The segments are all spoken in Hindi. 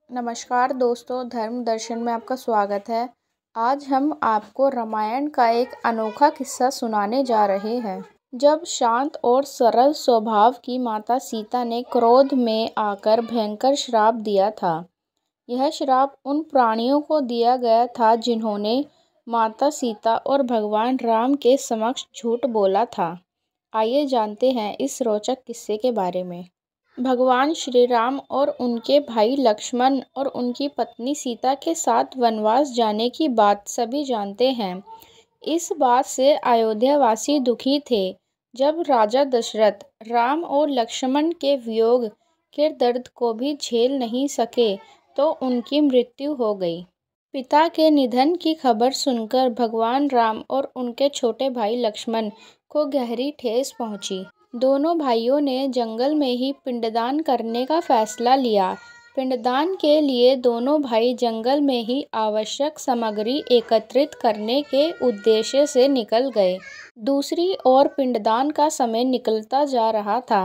नमस्कार दोस्तों, धर्म दर्शन में आपका स्वागत है। आज हम आपको रामायण का एक अनोखा किस्सा सुनाने जा रहे हैं। जब शांत और सरल स्वभाव की माता सीता ने क्रोध में आकर भयंकर श्राप दिया था। यह श्राप उन प्राणियों को दिया गया था जिन्होंने माता सीता और भगवान राम के समक्ष झूठ बोला था। आइए जानते हैं इस रोचक किस्से के बारे में। भगवान श्री राम और उनके भाई लक्ष्मण और उनकी पत्नी सीता के साथ वनवास जाने की बात सभी जानते हैं। इस बात से अयोध्यावासी दुखी थे। जब राजा दशरथ राम और लक्ष्मण के वियोग के दर्द को भी झेल नहीं सके तो उनकी मृत्यु हो गई। पिता के निधन की खबर सुनकर भगवान राम और उनके छोटे भाई लक्ष्मण को गहरी ठेस पहुंची। दोनों भाइयों ने जंगल में ही पिंडदान करने का फैसला लिया। पिंडदान के लिए दोनों भाई जंगल में ही आवश्यक सामग्री एकत्रित करने के उद्देश्य से निकल गए। दूसरी ओर पिंडदान का समय निकलता जा रहा था।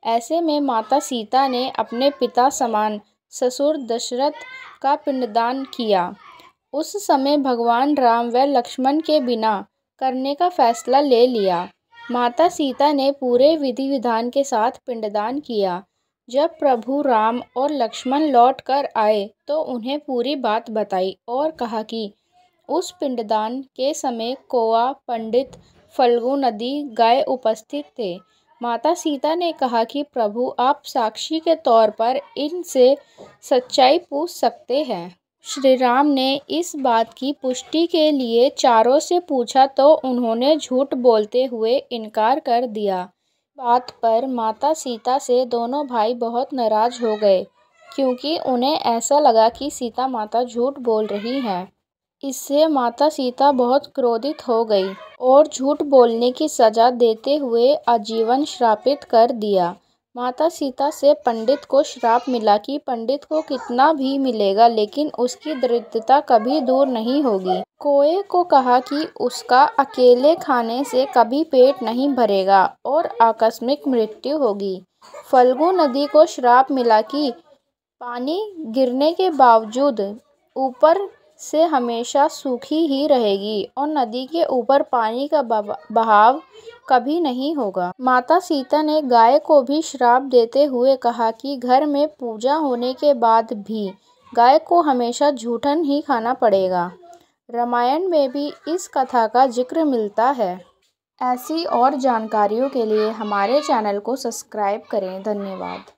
ऐसे में माता सीता ने अपने पिता समान ससुर दशरथ का पिंडदान किया। उस समय भगवान राम व लक्ष्मण के बिना करने का फैसला ले लिया। माता सीता ने पूरे विधि विधान के साथ पिंडदान किया। जब प्रभु राम और लक्ष्मण लौट कर आए तो उन्हें पूरी बात बताई और कहा कि उस पिंडदान के समय कौआ, पंडित, फल्गु नदी, गाय उपस्थित थे। माता सीता ने कहा कि प्रभु आप साक्षी के तौर पर इनसे सच्चाई पूछ सकते हैं। श्री राम ने इस बात की पुष्टि के लिए चारों से पूछा तो उन्होंने झूठ बोलते हुए इनकार कर दिया। बात पर माता सीता से दोनों भाई बहुत नाराज हो गए क्योंकि उन्हें ऐसा लगा कि सीता माता झूठ बोल रही हैं। इससे माता सीता बहुत क्रोधित हो गई और झूठ बोलने की सजा देते हुए आजीवन श्रापित कर दिया। माता सीता से पंडित को श्राप मिला कि पंडित को कितना भी मिलेगा लेकिन उसकी दरिद्रता कभी दूर नहीं होगी। कौए को कहा कि उसका अकेले खाने से कभी पेट नहीं भरेगा और आकस्मिक मृत्यु होगी। फल्गु नदी को श्राप मिला कि पानी गिरने के बावजूद ऊपर से हमेशा सूखी ही रहेगी और नदी के ऊपर पानी का बहाव कभी नहीं होगा। माता सीता ने गाय को भी श्राप देते हुए कहा कि घर में पूजा होने के बाद भी गाय को हमेशा जूठन ही खाना पड़ेगा। रामायण में भी इस कथा का जिक्र मिलता है। ऐसी और जानकारियों के लिए हमारे चैनल को सब्सक्राइब करें। धन्यवाद।